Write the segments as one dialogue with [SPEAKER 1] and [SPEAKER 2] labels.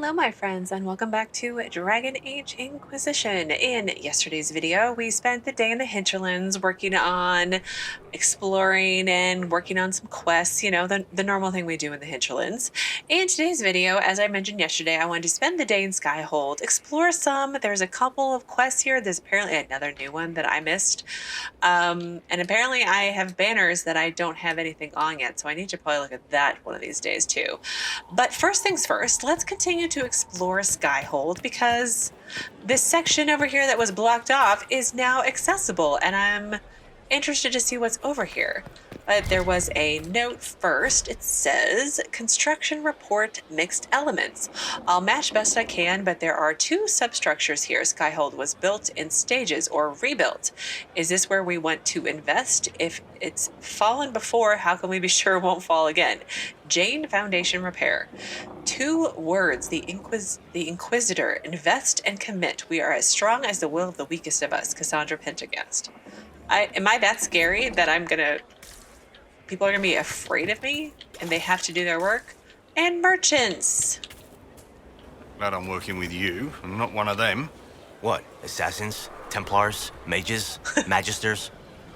[SPEAKER 1] Hello, my friends, and welcome back to Dragon Age Inquisition. In yesterday's video, we spent the day in the hinterlands working on exploring and working on some quests, the normal thing we do in the hinterlands. In today's video, as I mentioned yesterday, I wanted to spend the day in Skyhold, explore some. There's a couple of quests here. There's apparently another new one that I missed. And apparently I have banners that I don't have anything on yet, so I need to probably look at that one of these days too. But first things first, let's continue to explore Skyhold, because this section over here that was blocked off is now accessible, and I'm interested to see what's over here. But there was a note first. It says, construction report mixed elements. I'll match best I can, but there are two substructures here. Skyhold was built in stages or rebuilt. Is this where we want to invest? If it's fallen before, how can we be sure it won't fall again? Jane Foundation Repair. 2 words, the Inquisitor. Invest and commit. We are as strong as the will of the weakest of us. Cassandra Pendergast. Am I that scary that people are gonna be afraid of me and they have to do their work? And merchants.
[SPEAKER 2] Glad I'm working with you. I'm not one of them.
[SPEAKER 3] What? Assassins? Templars? Mages? Magisters?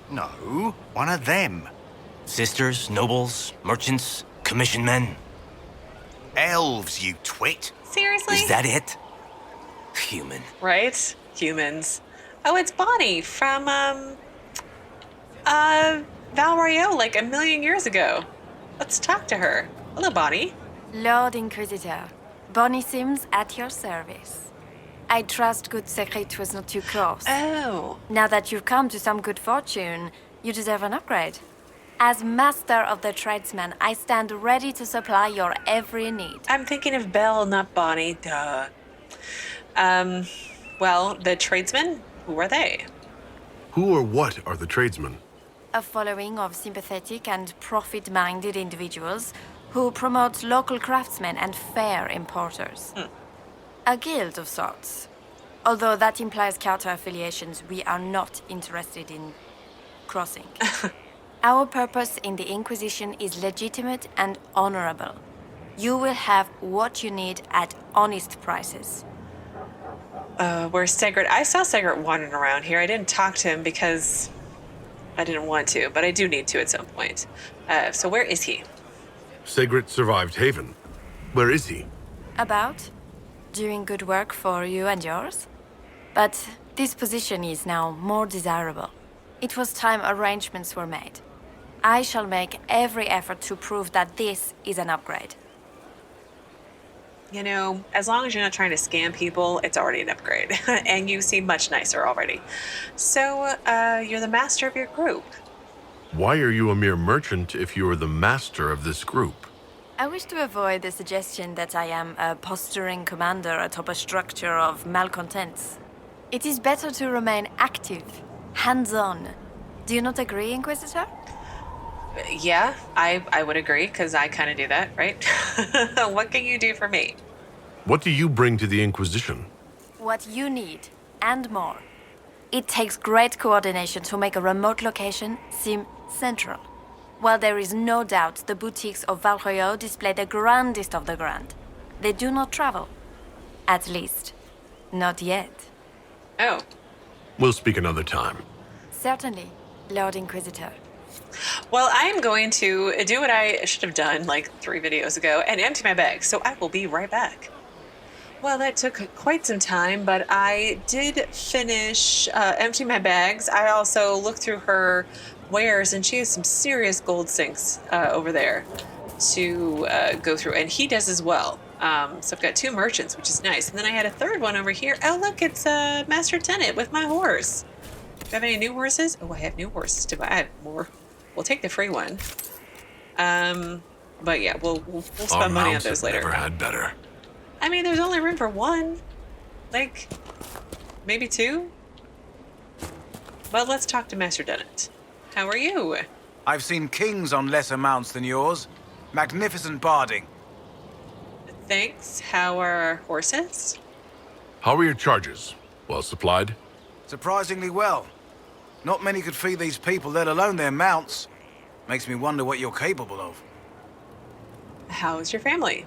[SPEAKER 2] No, one of them.
[SPEAKER 3] Sisters? Nobles? Merchants? Commission men?
[SPEAKER 2] Elves, you twit.
[SPEAKER 1] Seriously?
[SPEAKER 3] Is that it? Human.
[SPEAKER 1] Right? Humans. Oh, it's Bonnie from, Val Royeaux, like a million years ago. Let's talk to her. Hello, Bonnie.
[SPEAKER 4] Lord Inquisitor, Bonnie Sims at your service. I trust good secret was not too close.
[SPEAKER 1] Oh.
[SPEAKER 4] Now that you've come to some good fortune, you deserve an upgrade. As master of the tradesman, I stand ready to supply your every need.
[SPEAKER 1] I'm thinking of Belle, not Bonnie. Duh. Well, the tradesmen, who are they?
[SPEAKER 5] Who or what are the tradesmen?
[SPEAKER 4] A following of sympathetic and profit-minded individuals who promote local craftsmen and fair importers. A guild of sorts. Although that implies counter-affiliations we are not interested in crossing. Our purpose in the Inquisition is legitimate and honorable. You will have what you need at honest prices.
[SPEAKER 1] Where's Segret? I saw Segret wandering around here. I didn't talk to him because I didn't want to, but I do need to at some point. So where is he?
[SPEAKER 5] Sigrid survived Haven. Where is he?
[SPEAKER 4] About? Doing good work for you and yours? But this position is now more desirable. It was time arrangements were made. I shall make every effort to prove that this is an upgrade.
[SPEAKER 1] You know, as long as you're not trying to scam people, it's already an upgrade. And you seem much nicer already. So, you're the master of your group.
[SPEAKER 5] Why are you a mere merchant if you are the master of this group?
[SPEAKER 4] I wish to avoid the suggestion that I am a posturing commander atop a structure of malcontents. It is better to remain active, hands-on. Do you not agree, Inquisitor?
[SPEAKER 1] Yeah, I would agree, because I kind of do that, right? What can you do for me?
[SPEAKER 5] What do you bring to the Inquisition?
[SPEAKER 4] What you need, and more. It takes great coordination to make a remote location seem central. While there is no doubt the boutiques of Val Royeaux display the grandest of the grand, they do not travel. At least, not yet.
[SPEAKER 1] Oh.
[SPEAKER 5] We'll speak another time.
[SPEAKER 4] Certainly, Lord Inquisitor.
[SPEAKER 1] Well, I am going to do what I should have done like 3 videos ago and empty my bag, so I will be right back. Well, that took quite some time, but I did finish emptying my bags. I also looked through her wares, and she has some serious gold sinks over there to go through, and he does as well. So I've got 2 merchants, which is nice. And then I had a 3rd one over here. Oh, look, it's Master Tenant with my horse. Do you have any new horses? Oh, I have new horses to buy. I have more. We'll take the free one. But yeah, we'll spend money on those later.
[SPEAKER 5] Never had better.
[SPEAKER 1] I mean, there's only room for 1. Like, maybe 2? Well, let's talk to Master Dennett. How are you?
[SPEAKER 6] I've seen kings on lesser mounts than yours. Magnificent barding.
[SPEAKER 1] Thanks. How are our horses?
[SPEAKER 5] How are your charges? Well supplied?
[SPEAKER 6] Surprisingly well. Not many could feed these people, let alone their mounts. Makes me wonder what you're capable of.
[SPEAKER 1] How's your family?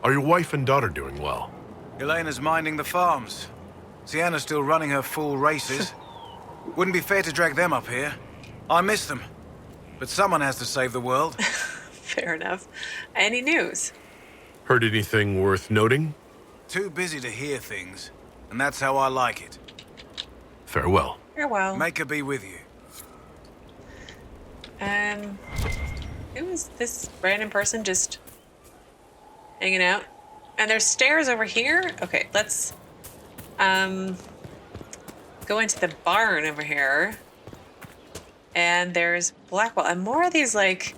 [SPEAKER 5] Are your wife and daughter doing well?
[SPEAKER 6] Elena's minding the farms. Sienna's still running her full races. Wouldn't be fair to drag them up here. I miss them. But someone has to save the world.
[SPEAKER 1] Fair enough. Any news?
[SPEAKER 5] Heard anything worth noting?
[SPEAKER 6] Too busy to hear things. And that's how I like it.
[SPEAKER 5] Farewell.
[SPEAKER 1] Farewell.
[SPEAKER 6] Make her be with you.
[SPEAKER 1] Who is this random person just hanging out? And there's stairs over here? Okay, let's go into the barn over here. And there's Blackwall. And more of these, like,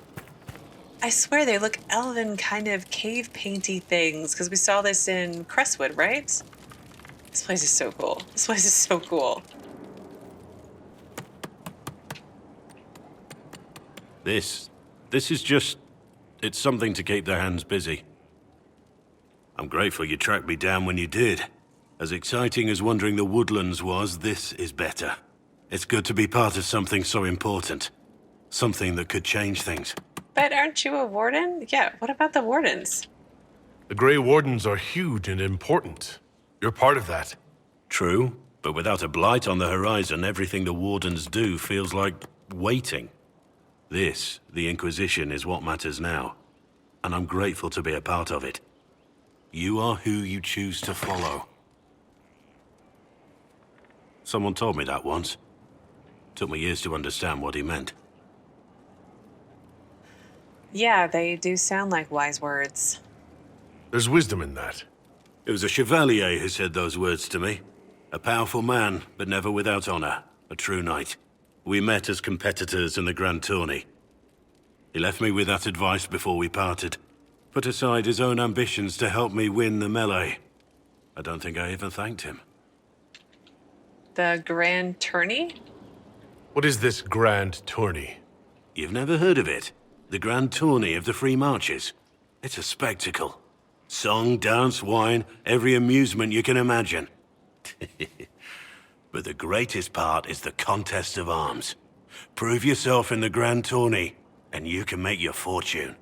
[SPEAKER 1] I swear they look elven kind of cave painty things. Because we saw this in Crestwood, right? This place is so cool. This place is so cool.
[SPEAKER 7] This is just... it's something to keep their hands busy. I'm grateful you tracked me down when you did. As exciting as wandering the woodlands was, this is better. It's good to be part of something so important. Something that could change things.
[SPEAKER 1] But aren't you a warden? Yeah, what about the wardens?
[SPEAKER 5] The Grey Wardens are huge and important. You're part of that.
[SPEAKER 7] True, but without a blight on the horizon, everything the wardens do feels like waiting. This, the Inquisition, is what matters now. And I'm grateful to be a part of it. You are who you choose to follow. Someone told me that once. Took me years to understand what he meant.
[SPEAKER 1] Yeah, they do sound like wise words.
[SPEAKER 5] There's wisdom in that.
[SPEAKER 7] It was a chevalier who said those words to me. A powerful man, but never without honor. A true knight. We met as competitors in the Grand Tourney. He left me with that advice before we parted. Put aside his own ambitions to help me win the melee. I don't think I even thanked him.
[SPEAKER 1] The Grand Tourney?
[SPEAKER 5] What is this grand tourney?
[SPEAKER 7] You've never heard of it? The Grand Tourney of the Free Marches. It's a spectacle. Song, dance, wine, every amusement you can imagine. But the greatest part is the contest of arms. Prove yourself in the Grand Tourney, and you can make your fortune.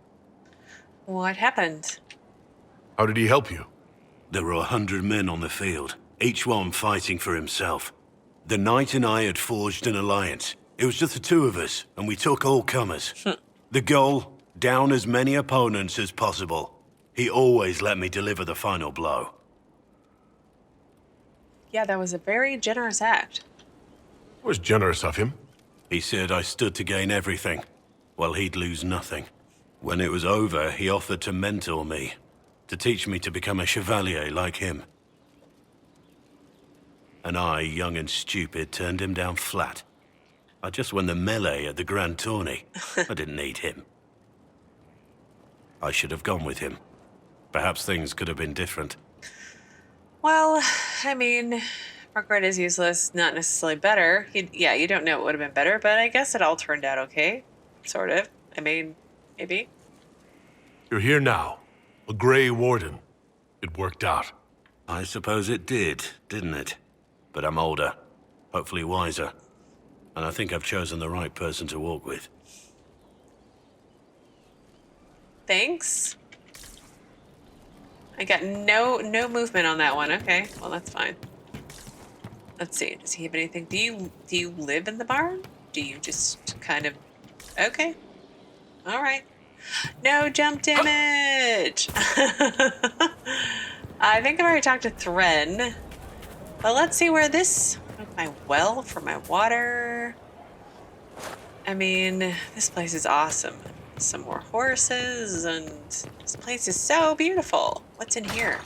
[SPEAKER 1] What happened?
[SPEAKER 5] How did he help you?
[SPEAKER 7] There were 100 men on the field, each one fighting for himself. The knight and I had forged an alliance. It was just the two of us, and we took all comers. The goal, down as many opponents as possible. He always let me deliver the final blow.
[SPEAKER 1] Yeah, that was a very generous act.
[SPEAKER 5] It was generous of him.
[SPEAKER 7] He said I stood to gain everything, while he'd lose nothing. When it was over, he offered to mentor me, to teach me to become a chevalier like him. And I, young and stupid, turned him down flat. I just won the melee at the Grand Tourney. I didn't need him. I should have gone with him. Perhaps things could have been different.
[SPEAKER 1] Well, I mean, regret is useless, not necessarily better. You don't know what would have been better, but I guess it all turned out okay. Sort of. I mean, maybe.
[SPEAKER 5] You're here now. A Grey Warden. It worked out.
[SPEAKER 7] I suppose it did, didn't it? But I'm older, hopefully wiser. And I think I've chosen the right person to walk with.
[SPEAKER 1] Thanks. I got no movement on that one. Okay, well that's fine. Let's see. Does he have anything? Do you live in the barn? Do you just kind of? Okay. All right. No jump damage. I think I've already talked to Thren. But let's see where this. My well for my water. I mean, this place is awesome. Some more horses, and this place is so beautiful. What's in here?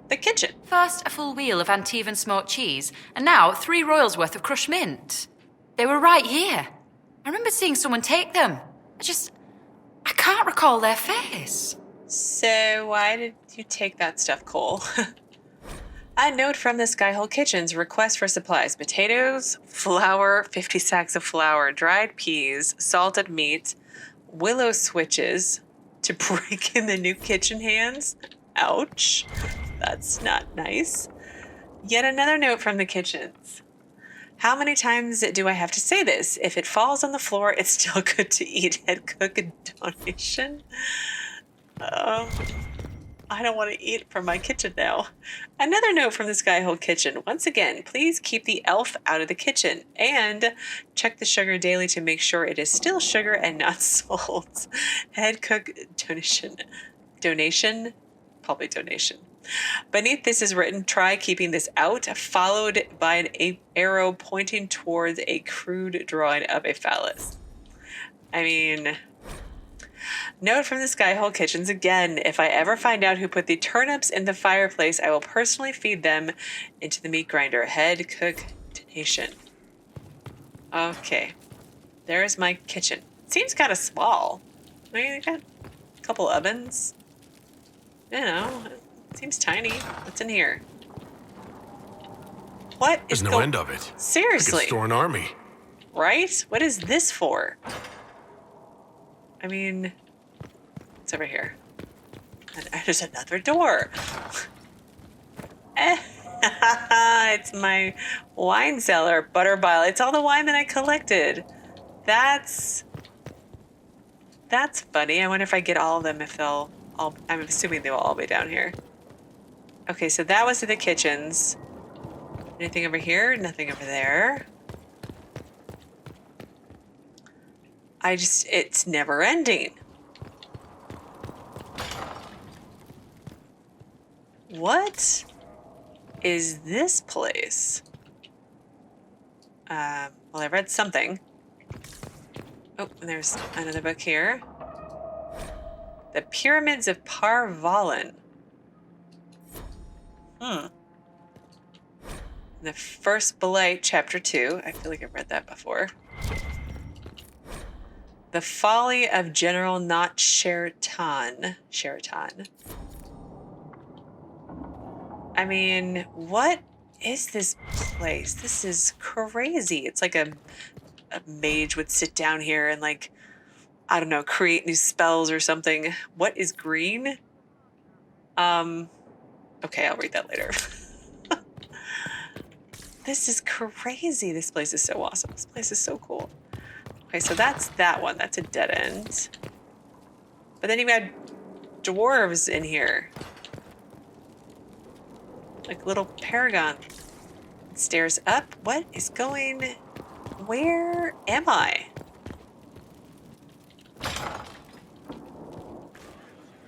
[SPEAKER 1] The kitchen.
[SPEAKER 8] First, a full wheel of Antivan smoked cheese, and now 3 royals worth of crushed mint. They were right here. I remember seeing someone take them. I can't recall their face.
[SPEAKER 1] So why did you take that stuff, Cole? A note from the Skyhold Kitchens. Request for supplies. Potatoes, flour, 50 sacks of flour, dried peas, salted meat, willow switches to break in the new kitchen hands. Ouch. That's not nice. Yet another note from the kitchens. How many times do I have to say this? If it falls on the floor, it's still good to eat. Head cook a donation. I don't want to eat from my kitchen now. Another note from the Skyhold kitchen. Once again, please keep the elf out of the kitchen and check the sugar daily to make sure it is still sugar and not salt. Head cook donation. Donation? Probably donation. Beneath this is written, try keeping this out, followed by an arrow pointing towards a crude drawing of a phallus. I mean... Note from the Skyhold kitchens again, if I ever find out who put the turnips in the fireplace, I will personally feed them into the meat grinder. Head cook donation. Okay. There's my kitchen. Seems kind of small. I mean, they got a couple ovens. You know, it seems tiny. What's in here? What is
[SPEAKER 5] There's no end of it.
[SPEAKER 1] Seriously.
[SPEAKER 5] I could store an army.
[SPEAKER 1] Right? What is this for? I mean, it's over here. And there's another door. It's my wine cellar, butter bile. It's all the wine that I collected. That's funny. I wonder if I get all of them, if they'll all, I'm assuming they will all be down here. Okay, so that was the kitchens. Anything over here? Nothing over there. It's never ending. What is this place? Well, I read something. Oh, and there's another book here. The Pyramids of Vollen. The first Blight, chapter 2. I feel like I've read that before. The Folly of General Not-Sheritan. I mean, what is this place? This is crazy. It's like a mage would sit down here and, like, I don't know, create new spells or something. What is green? Okay, I'll read that later. This is crazy. This place is so awesome. This place is so cool. Okay, so that's that one. That's a dead end. But then you got dwarves in here. Like little paragon. Stairs up. What is going... Where am I?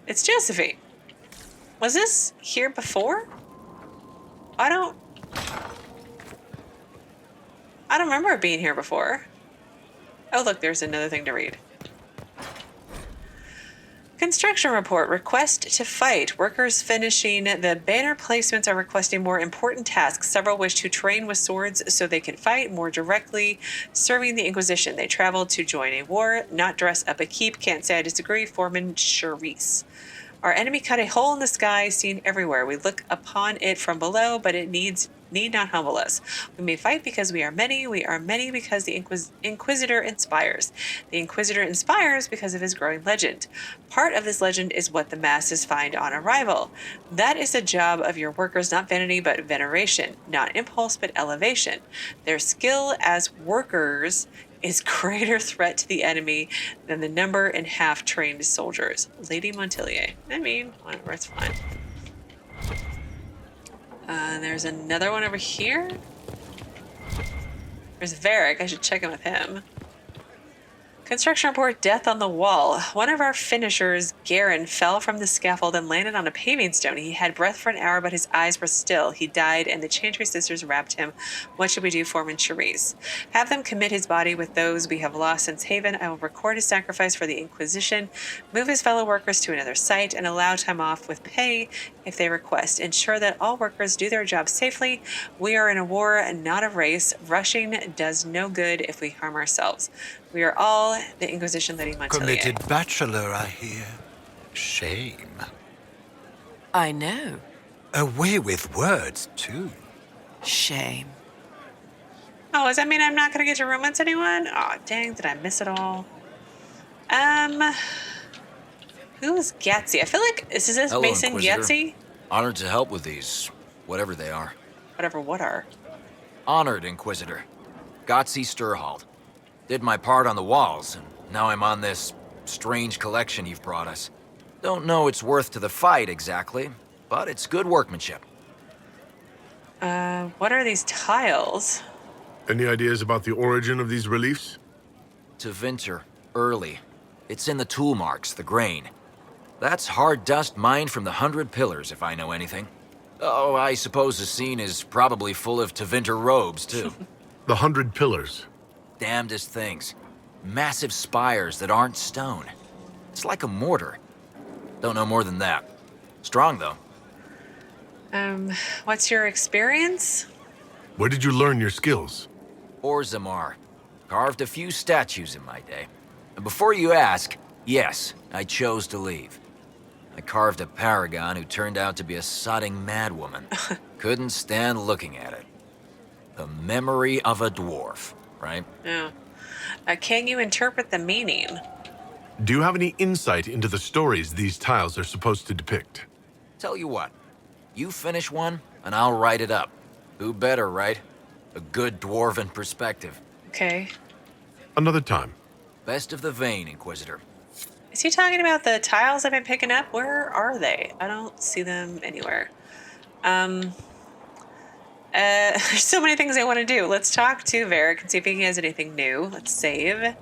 [SPEAKER 1] It's Josephine. Was this here before? I don't remember it being here before. Oh, look, there's another thing to read. Construction report. Request to fight. Workers finishing the banner placements are requesting more important tasks. Several wish to train with swords so they can fight more directly, serving the Inquisition. They traveled to join a war, not dress up a keep. Can't say I disagree. Foreman Charisse. Our enemy cut a hole in the sky, seen everywhere. We look upon it from below, but it need not humble us. We may fight because we are many. We are many because the Inquisitor inspires. The Inquisitor inspires because of his growing legend. Part of this legend is what the masses find on arrival. That is the job of your workers, not vanity, but veneration. Not impulse, but elevation. Their skill as workers is greater threat to the enemy than the number and half trained soldiers. Lady Montilier. I mean, whatever, it's fine. There's another one over here. There's Varric. I should check in with him. Construction report, death on the wall. One of our finishers, Garen, fell from the scaffold and landed on a paving stone. He had breath for an hour, but his eyes were still. He died, and the Chantry sisters wrapped him. What should we do, Foreman Charisse? Have them commit his body with those we have lost since Haven. I will record his sacrifice for the Inquisition, move his fellow workers to another site, and allow time off with pay if they request. Ensure that all workers do their job safely. We are in a war and not a race. Rushing does no good if we harm ourselves. We are all the Inquisition, Lady Montilier.
[SPEAKER 9] Committed bachelor, I hear. Shame.
[SPEAKER 10] I know.
[SPEAKER 9] A way with words, too.
[SPEAKER 10] Shame.
[SPEAKER 1] Oh, does that mean I'm not going to get to romance anyone? Oh, dang, did I miss it all? Who is Gatsy? I feel like, is this
[SPEAKER 11] Hello,
[SPEAKER 1] Mason
[SPEAKER 11] Inquisitor.
[SPEAKER 1] Gatsy?
[SPEAKER 11] Honored to help with these, whatever they are.
[SPEAKER 1] Whatever, what are?
[SPEAKER 11] Honored, Inquisitor. Gotzi Sturhald. Did my part on the walls, and now I'm on this strange collection you've brought us. Don't know it's worth to the fight exactly, but it's good workmanship.
[SPEAKER 1] What are these tiles?
[SPEAKER 5] Any ideas about the origin of these reliefs?
[SPEAKER 11] To Vinter, early. It's in the tool marks, the grain. That's hard dust mined from the 100 Pillars, if I know anything. Oh, I suppose the scene is probably full of Tevinter robes, too.
[SPEAKER 5] The 100 Pillars.
[SPEAKER 11] Damnedest things. Massive spires that aren't stone. It's like a mortar. Don't know more than that. Strong, though.
[SPEAKER 1] What's your experience?
[SPEAKER 5] Where did you learn your skills?
[SPEAKER 11] Orzammar. Carved a few statues in my day. And before you ask, yes, I chose to leave. I carved a paragon who turned out to be a sodding madwoman. Couldn't stand looking at it. The memory of a dwarf, right?
[SPEAKER 1] Yeah. Can you interpret the meaning?
[SPEAKER 5] Do you have any insight into the stories these tiles are supposed to depict?
[SPEAKER 11] Tell you what, you finish one, and I'll write it up. Who better, right? A good dwarven perspective.
[SPEAKER 1] Okay.
[SPEAKER 5] Another time.
[SPEAKER 11] Best of the vein, Inquisitor.
[SPEAKER 1] Is he talking about the tiles I've been picking up? Where are they? I don't see them anywhere. There's so many things I want to do. Let's talk to Varric and see if he has anything new. Let's save.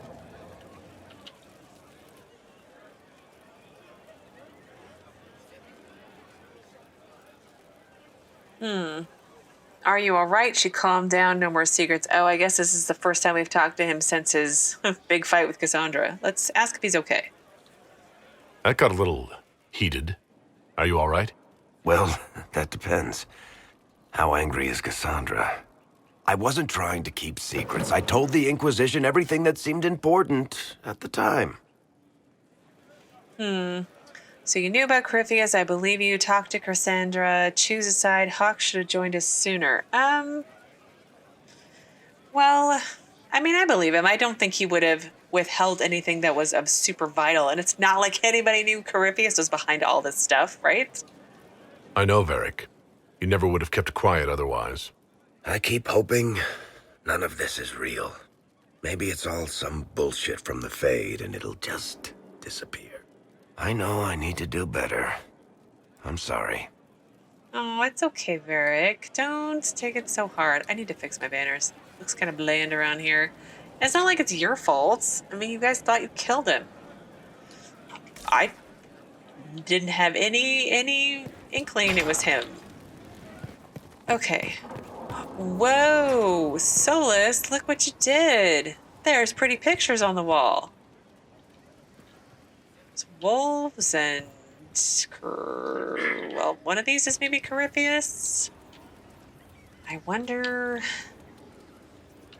[SPEAKER 1] Are you all right? She calmed down. No more secrets. Oh, I guess this is the first time we've talked to him since his big fight with Cassandra. Let's ask if he's okay.
[SPEAKER 5] That got a little heated. Are you all right?
[SPEAKER 12] Well, that depends. How angry is Cassandra? I wasn't trying to keep secrets. I told the Inquisition everything that seemed important at the time.
[SPEAKER 1] So you knew about Corypheus. I believe you. Talked to Cassandra. Choose a side. Hawk should have joined us sooner. Well, I mean, I believe him. I don't think he would have withheld anything that was of super vital. And it's not like anybody knew Corypheus was behind all this stuff, right?
[SPEAKER 5] I know, Varric. You never would have kept quiet otherwise.
[SPEAKER 12] I keep hoping none of this is real. Maybe it's all some bullshit from the Fade and it'll just disappear. I know I need to do better. I'm sorry.
[SPEAKER 1] Oh, it's okay, Varric. Don't take it so hard. I need to fix my banners. Looks kind of bland around here. It's not like it's your fault. I mean, you guys thought you killed him. I didn't have any inkling it was him. Okay. Whoa, Solus, look what you did. There's pretty pictures on the wall. It's wolves and... well, one of these is maybe Corypheus. I wonder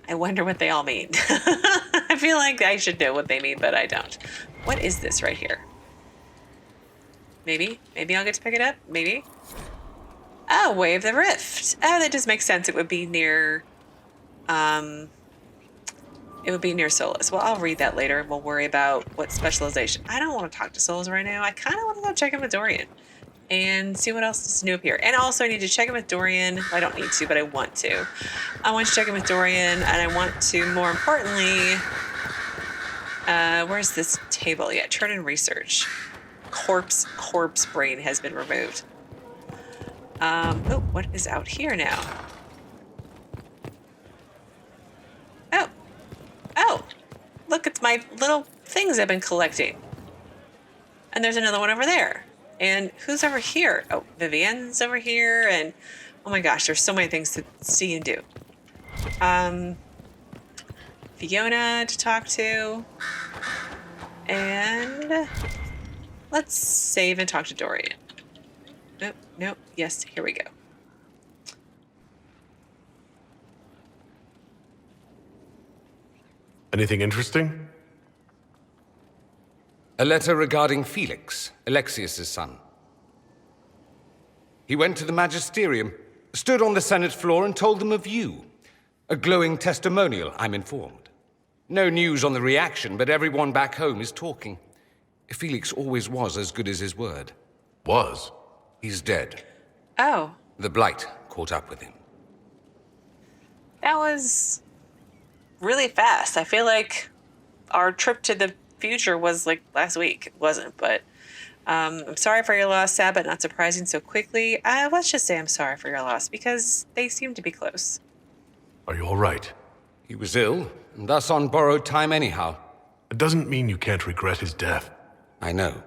[SPEAKER 1] what they all mean. I feel like I should know what they mean, but I don't. What is this right here? Maybe I'll get to pick it up. Maybe. Oh, Way of the Rift. Oh, that just makes sense. It would be near, Solus. Well, I'll read that later. We'll worry about what specialization. I don't want to talk to Solus right now. I kind of want to go check in with Dorian and see what else is new up here. And also I need to check in with Dorian. Well, I don't need to, but I want to. I want to check in with Dorian, and I want to, more importantly, where's this table? Yeah, turn in research. Corpse brain has been removed. Oh, what is out here now? Oh, look, it's my little things I've been collecting. And there's another one over there. And who's over here? Oh, Vivienne's over here. And oh my gosh, there's so many things to see and do. Fiona to talk to. And let's save and talk to Dorian. Nope. Yes, here we go.
[SPEAKER 5] Anything interesting?
[SPEAKER 13] A letter regarding Felix, Alexius's son. He went to the magisterium, stood on the Senate floor and told them of you. A glowing testimonial, I'm informed. No news on the reaction, but everyone back home is talking. Felix always was as good as his word.
[SPEAKER 5] Was?
[SPEAKER 13] He's dead.
[SPEAKER 1] Oh.
[SPEAKER 13] The Blight caught up with him.
[SPEAKER 1] That was really fast. I feel like our trip to the future was like last week. It wasn't, but I'm sorry for your loss, sad but not surprising so quickly. Let's just say I'm sorry for your loss, because they seem to be close.
[SPEAKER 5] Are you all right?
[SPEAKER 13] He was ill, and thus on borrowed time anyhow.
[SPEAKER 5] It doesn't mean you can't regret his death.
[SPEAKER 13] I know.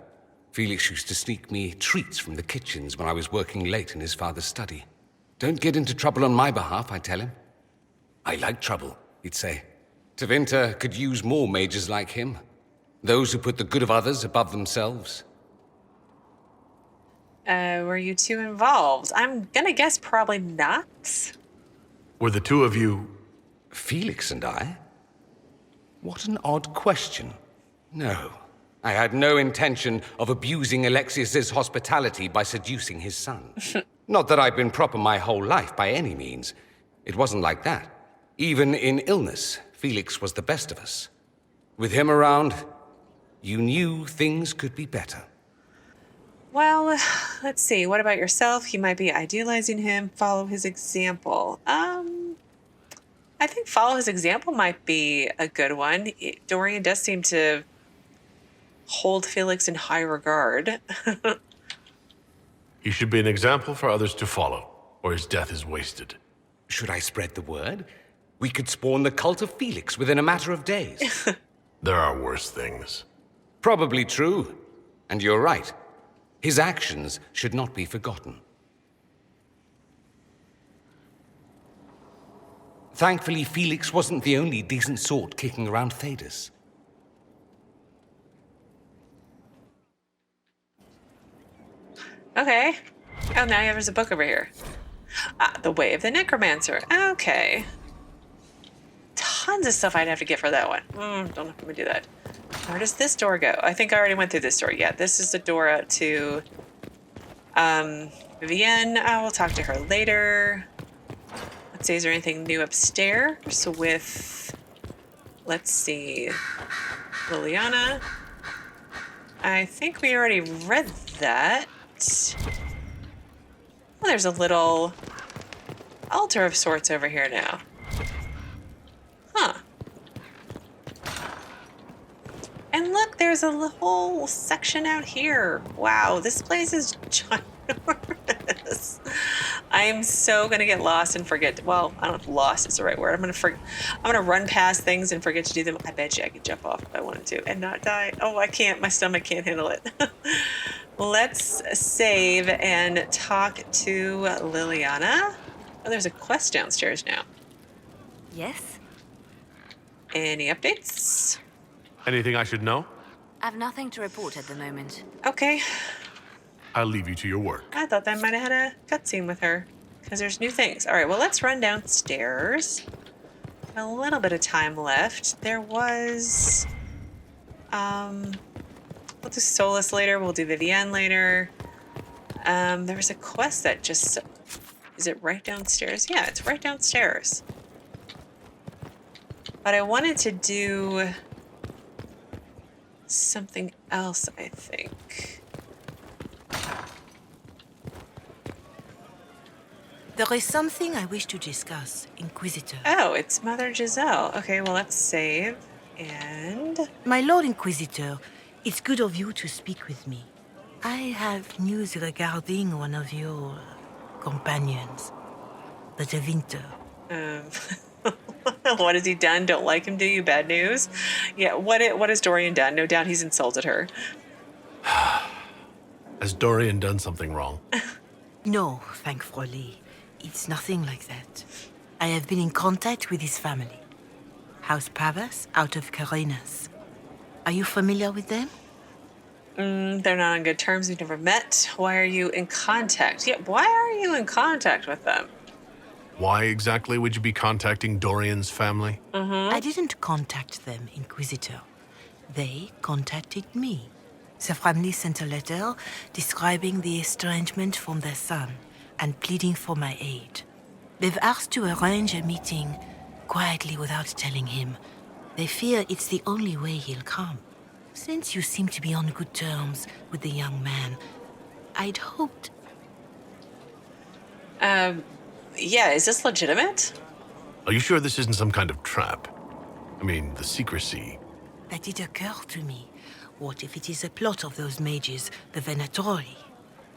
[SPEAKER 13] Felix used to sneak me treats from the kitchens when I was working late in his father's study. Don't get into trouble on my behalf, I tell him. I like trouble, he'd say. Tevinter could use more mages like him. Those who put the good of others above themselves.
[SPEAKER 1] Were you two involved? I'm gonna guess probably not.
[SPEAKER 5] Were the two of you...
[SPEAKER 13] Felix and I? What an odd question. No, I had no intention of abusing Alexius's hospitality by seducing his son. Not that I've been proper my whole life by any means. It wasn't like that. Even in illness, Felix was the best of us. With him around, you knew things could be better.
[SPEAKER 1] Well, let's see. What about yourself? You might be idealizing him. Follow his example. I think follow his example might be a good one. Dorian does seem to hold Felix in high regard.
[SPEAKER 5] He should be an example for others to follow, or his death is wasted.
[SPEAKER 13] Should I spread the word? We could spawn the cult of Felix within a matter of days.
[SPEAKER 5] There are worse things.
[SPEAKER 13] Probably true. And you're right. His actions should not be forgotten. Thankfully, Felix wasn't the only decent sort kicking around Thedas.
[SPEAKER 1] Okay. Oh, now there's a book over here. The Way of the Necromancer. Okay. Tons of stuff I'd have to get for that one. Don't know if I'm gonna do that. Where does this door go? I think I already went through this door. Yeah, this is the door out to Vivienne. I will talk to her later. Let's see, is there anything new upstairs with, let's see, Liliana? I think we already read that. Well, there's a little altar of sorts over here now. Huh. And look, there's a whole section out here. Wow, this place is ginormous. I am so gonna get lost and forget. Well, I don't know if lost is the right word. I'm gonna run past things and forget to do them. I bet you I could jump off if I wanted to and not die. Oh, I can't. My stomach can't handle it. Let's save and talk to Liliana. Oh, there's a quest downstairs now.
[SPEAKER 4] Yes?
[SPEAKER 1] Any updates?
[SPEAKER 5] Anything I should know?
[SPEAKER 4] I've nothing to report at the moment.
[SPEAKER 1] Okay.
[SPEAKER 5] I'll leave you to your work.
[SPEAKER 1] I thought I might have had a cutscene with her because there's new things. All right, well, let's run downstairs. A little bit of time left. There was, we'll do Solus later. We'll do Vivienne later. There was a quest that just, is it right downstairs? Yeah, it's right downstairs. But I wanted to do something else, I think.
[SPEAKER 10] There is something I wish to discuss, Inquisitor.
[SPEAKER 1] Oh, it's Mother Giselle. Okay, well, let's save. And...
[SPEAKER 10] My Lord Inquisitor, it's good of you to speak with me. I have news regarding one of your companions, the Tevinter.
[SPEAKER 1] What has he done? Don't like him, do you? Bad news? Yeah, what has Dorian done? No doubt he's insulted her.
[SPEAKER 5] Has Dorian done something wrong?
[SPEAKER 10] No, thankfully. It's nothing like that. I have been in contact with his family. House Pavas out of Carenas. Are you familiar with them?
[SPEAKER 1] They're not on good terms. We've never met. Why are you in contact? Yeah, why are you in contact with them?
[SPEAKER 5] Why exactly would you be contacting Dorian's family?
[SPEAKER 10] I didn't contact them, Inquisitor. They contacted me. The family sent a letter describing the estrangement from their son and pleading for my aid. They've asked to arrange a meeting quietly without telling him. They fear it's the only way he'll come. Since you seem to be on good terms with the young man, I'd hoped...
[SPEAKER 1] Yeah, is this legitimate?
[SPEAKER 5] Are you sure this isn't some kind of trap? I mean, the secrecy.
[SPEAKER 10] That did occur to me. What if it is a plot of those mages, the Venatori?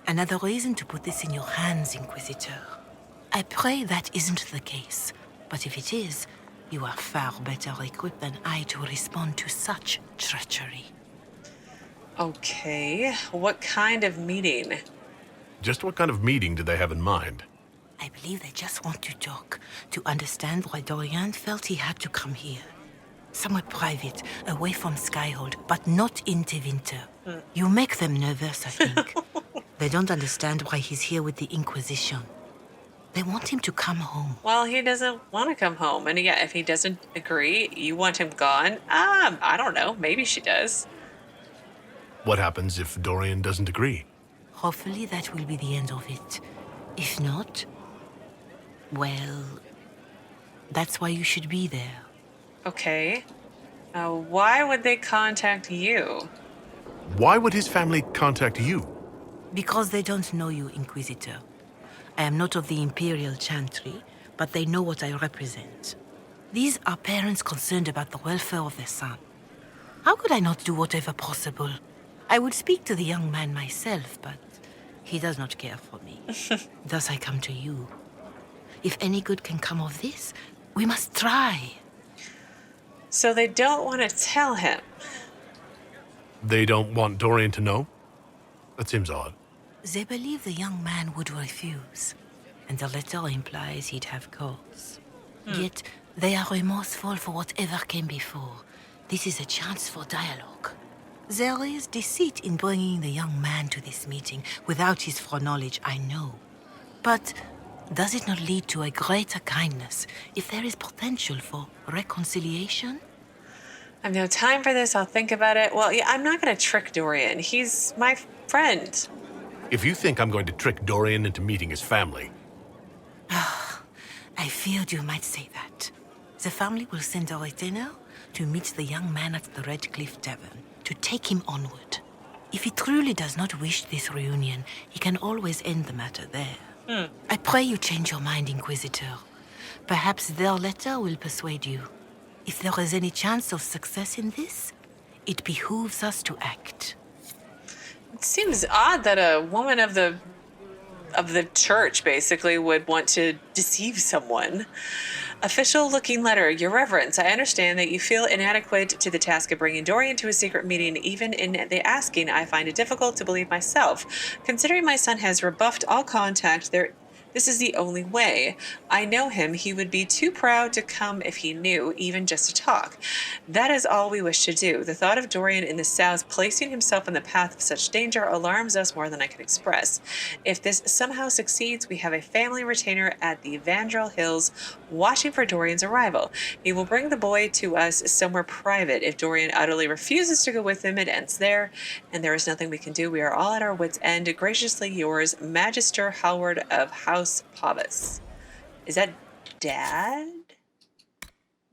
[SPEAKER 10] Another reason to put this in your hands, Inquisitor. I pray that isn't the case, but if it is, you are far better equipped than I to respond to such treachery.
[SPEAKER 1] Okay, what kind of meeting?
[SPEAKER 5] Just what kind of meeting do they have in mind?
[SPEAKER 10] I believe they just want to talk, to understand why Dorian felt he had to come here. Somewhere private, away from Skyhold, but not in Tevinter. You make them nervous, I think. They don't understand why he's here with the Inquisition. They want him to come home.
[SPEAKER 1] Well, he doesn't want to come home. And yeah, if he doesn't agree, you want him gone? I don't know. Maybe she does.
[SPEAKER 5] What happens if Dorian doesn't agree?
[SPEAKER 10] Hopefully that will be the end of it. If not, well, that's why you should be there.
[SPEAKER 1] Okay. Why would they contact you?
[SPEAKER 5] Why would his family contact you?
[SPEAKER 10] Because they don't know you, Inquisitor. I am not of the Imperial Chantry, but they know what I represent. These are parents concerned about the welfare of their son. How could I not do whatever possible? I would speak to the young man myself, but he does not care for me. Thus I come to you. If any good can come of this, we must try.
[SPEAKER 1] So they don't want to tell him.
[SPEAKER 5] They don't want Dorian to know? That seems odd.
[SPEAKER 10] They believe the young man would refuse, and the letter implies he'd have cause. Yet they are remorseful for whatever came before. This is a chance for dialogue. There is deceit in bringing the young man to this meeting without his foreknowledge, I know. But does it not lead to a greater kindness if there is potential for reconciliation?
[SPEAKER 1] I have no time for this. I'll think about it. Well, yeah, I'm not going to trick Dorian. He's my friend.
[SPEAKER 5] If you think I'm going to trick Dorian into meeting his family...
[SPEAKER 10] I feared you might say that. The family will send a retainer to meet the young man at the Red Cliff Tavern, to take him onward. If he truly does not wish this reunion, he can always end the matter there. I pray you change your mind, Inquisitor. Perhaps their letter will persuade you. If there is any chance of success in this, it behooves us to act.
[SPEAKER 1] It seems odd that a woman of the church basically would want to deceive someone. Official looking letter. Your Reverence, I understand that you feel inadequate to the task of bringing Dorian to a secret meeting. Even in the asking, I find it difficult to believe myself. Considering my son has rebuffed all contact, this is the only way. I know him. He would be too proud to come if he knew, even just to talk. That is all we wish to do. The thought of Dorian in the south placing himself in the path of such danger alarms us more than I can express. If this somehow succeeds, we have a family retainer at the Vandrel Hills watching for Dorian's arrival. He will bring the boy to us somewhere private. If Dorian utterly refuses to go with him, it ends there, and there is nothing we can do. We are all at our wits' end. Graciously yours, Magister Howard of House Pavis. Is that Dad?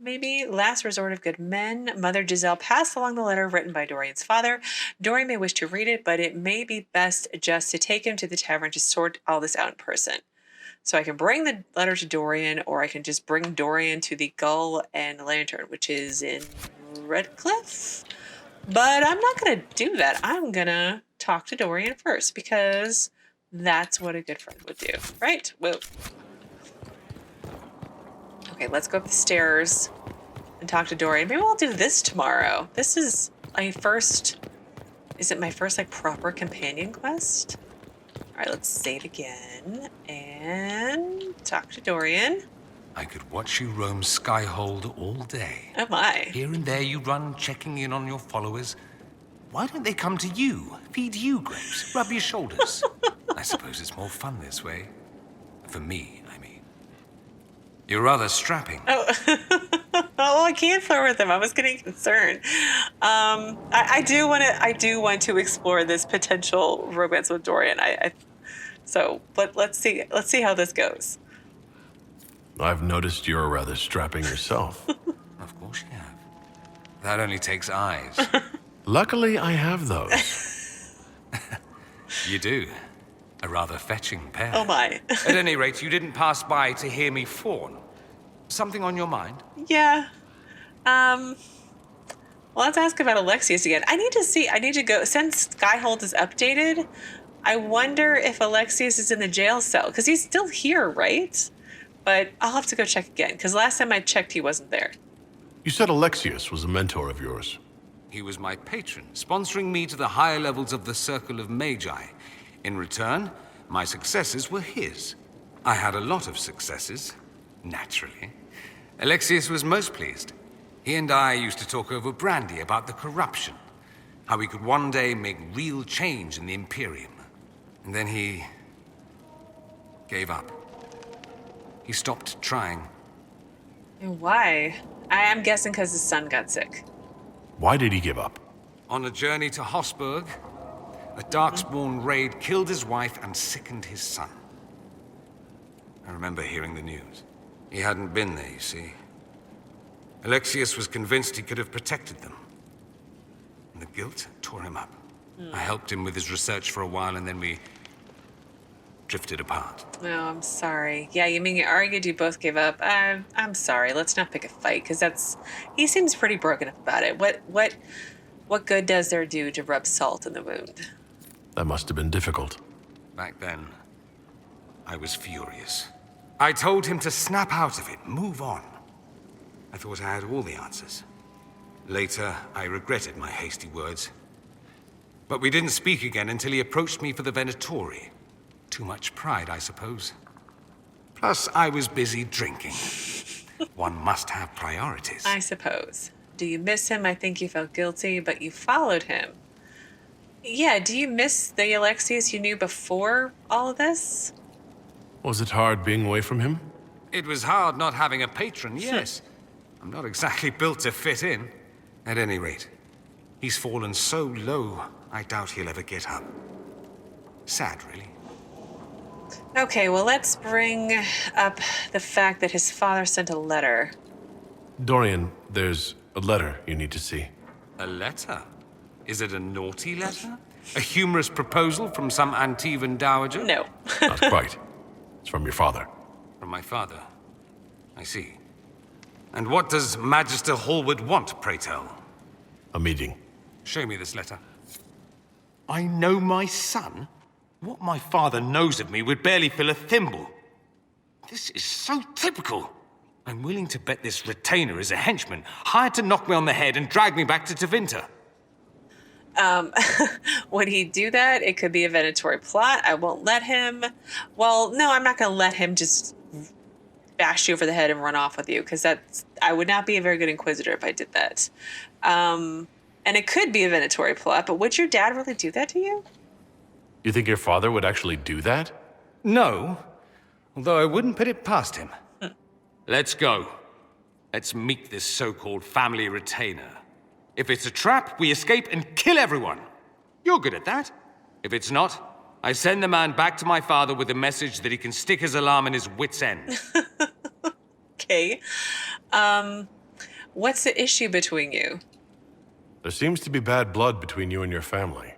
[SPEAKER 1] Maybe? Last resort of good men. Mother Giselle passed along the letter written by Dorian's father. Dorian may wish to read it, but it may be best just to take him to the tavern to sort all this out in person. So I can bring the letter to Dorian, or I can just bring Dorian to the Gull and Lantern, which is in Redcliffe. But I'm not going to do that. I'm going to talk to Dorian first, because that's what a good friend would do, right? Whoa. Okay, let's go up the stairs and talk to Dorian. Maybe we'll do this tomorrow. This is my first... Is it my first, like, proper companion quest? All right, let's save again and talk to Dorian.
[SPEAKER 14] I could watch you roam Skyhold all day.
[SPEAKER 1] Oh, my.
[SPEAKER 14] Here and there you run, checking in on your followers. Why don't they come to you, feed you grapes, rub your shoulders? I suppose it's more fun this way. For me, I mean. You're rather strapping.
[SPEAKER 1] Oh, oh, I can't flirt with him. I was getting concerned. I do want to explore this potential romance with Dorian. But let's see how this goes.
[SPEAKER 5] I've noticed you're rather strapping yourself.
[SPEAKER 14] Of course you have. That only takes eyes.
[SPEAKER 5] Luckily, I have those.
[SPEAKER 14] You do. A rather fetching pair.
[SPEAKER 1] Oh my.
[SPEAKER 14] At any rate, you didn't pass by to hear me fawn. Something on your mind?
[SPEAKER 1] Yeah. Well, let's ask about Alexius again. I need to go, since Skyhold is updated, I wonder if Alexius is in the jail cell, because he's still here, right? But I'll have to go check again, because last time I checked, he wasn't there.
[SPEAKER 5] You said Alexius was a mentor of yours.
[SPEAKER 14] He was my patron, sponsoring me to the higher levels of the Circle of Magi. In return, my successes were his. I had a lot of successes, naturally. Alexius was most pleased. He and I used to talk over brandy about the corruption, how we could one day make real change in the Imperium. And then he gave up. He stopped trying.
[SPEAKER 1] And why? I am guessing because his son got sick.
[SPEAKER 5] Why did he give up?
[SPEAKER 14] On a journey to Hossberg, a Darkspawn raid killed his wife and sickened his son. I remember hearing the news. He hadn't been there, you see. Alexius was convinced he could have protected them. And the guilt tore him up. I helped him with his research for a while, and then we drifted apart.
[SPEAKER 1] No, I'm sorry. Yeah, you mean you argued, you both gave up. I'm sorry. Let's not pick a fight, because he seems pretty broken up about it. What good does there do to rub salt in the wound?
[SPEAKER 5] That must have been difficult.
[SPEAKER 14] Back then, I was furious. I told him to snap out of it, move on. I thought I had all the answers. Later, I regretted my hasty words. But we didn't speak again until he approached me for the Venatori. Too much pride, I suppose. Plus, I was busy drinking. One must have priorities.
[SPEAKER 1] I suppose. Do you miss him? I think you felt guilty, but you followed him. Yeah, do you miss the Alexius you knew before all of this?
[SPEAKER 5] Was it hard being away from him?
[SPEAKER 14] It was hard not having a patron, yes. I'm not exactly built to fit in. At any rate, he's fallen so low, I doubt he'll ever get up. Sad, really.
[SPEAKER 1] Okay, well, let's bring up the fact that his father sent a letter.
[SPEAKER 5] Dorian, there's a letter you need to see.
[SPEAKER 14] A letter? Is it a naughty letter? A humorous proposal from some Antivan dowager?
[SPEAKER 1] No.
[SPEAKER 5] Not quite. It's from your father.
[SPEAKER 14] From my father. I see. And what does Magister Hallward want, pray tell?
[SPEAKER 5] A meeting.
[SPEAKER 14] Show me this letter.
[SPEAKER 13] I know my son? What my father knows of me would barely fill a thimble. This is so typical. I'm willing to bet this retainer is a henchman, hired to knock me on the head and drag me back to Tevinter.
[SPEAKER 1] Would he do that? It could be a Venatori plot. I won't let him. Well, no, I'm not going to let him just bash you over the head and run off with you, because I would not be a very good Inquisitor if I did that. And it could be a Venatori plot, but would your dad really do that to you?
[SPEAKER 5] You think your father would actually do that?
[SPEAKER 13] No, although I wouldn't put it past him. Let's go. Let's meet this so-called family retainer. If it's a trap, we escape and kill everyone. You're good at that. If it's not, I send the man back to my father with a message that he can stick his alarm in his wit's end.
[SPEAKER 1] Okay. What's the issue between you?
[SPEAKER 5] There seems to be bad blood between you and your family.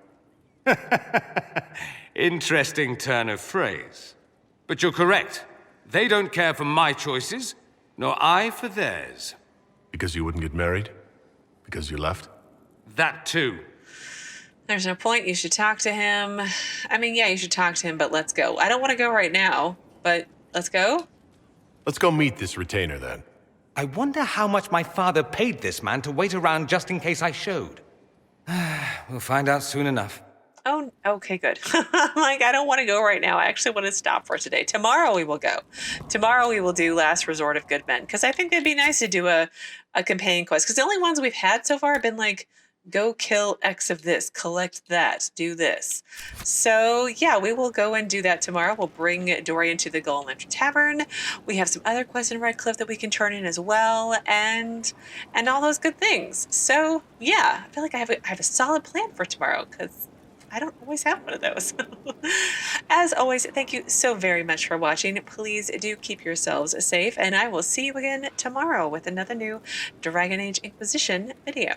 [SPEAKER 13] Interesting turn of phrase. But you're correct. They don't care for my choices, nor I for theirs.
[SPEAKER 5] Because you wouldn't get married? Because you left?
[SPEAKER 13] That too.
[SPEAKER 1] There's no point. You should talk to him. I mean, yeah, you should talk to him, but let's go. I don't want to go right now, but let's go.
[SPEAKER 5] Let's go meet this retainer then.
[SPEAKER 13] I wonder how much my father paid this man to wait around just in case I showed. We'll find out soon enough.
[SPEAKER 1] Oh, okay, good. Like, I don't want to go right now. I actually want to stop for today. Tomorrow we will go. Tomorrow we will do Last Resort of Good Men, because I think it'd be nice to do a companion quest, because the only ones we've had so far have been like, go kill X of this, collect that, do this. So yeah, we will go and do that tomorrow. We'll bring Dorian to the Gull and Lantern Tavern. We have some other quests in Redcliffe that we can turn in as well, and all those good things. So yeah, I feel like I have a solid plan for tomorrow, because I don't always have one of those. As always, thank you so very much for watching. Please do keep yourselves safe, and I will see you again tomorrow with another new Dragon Age Inquisition video.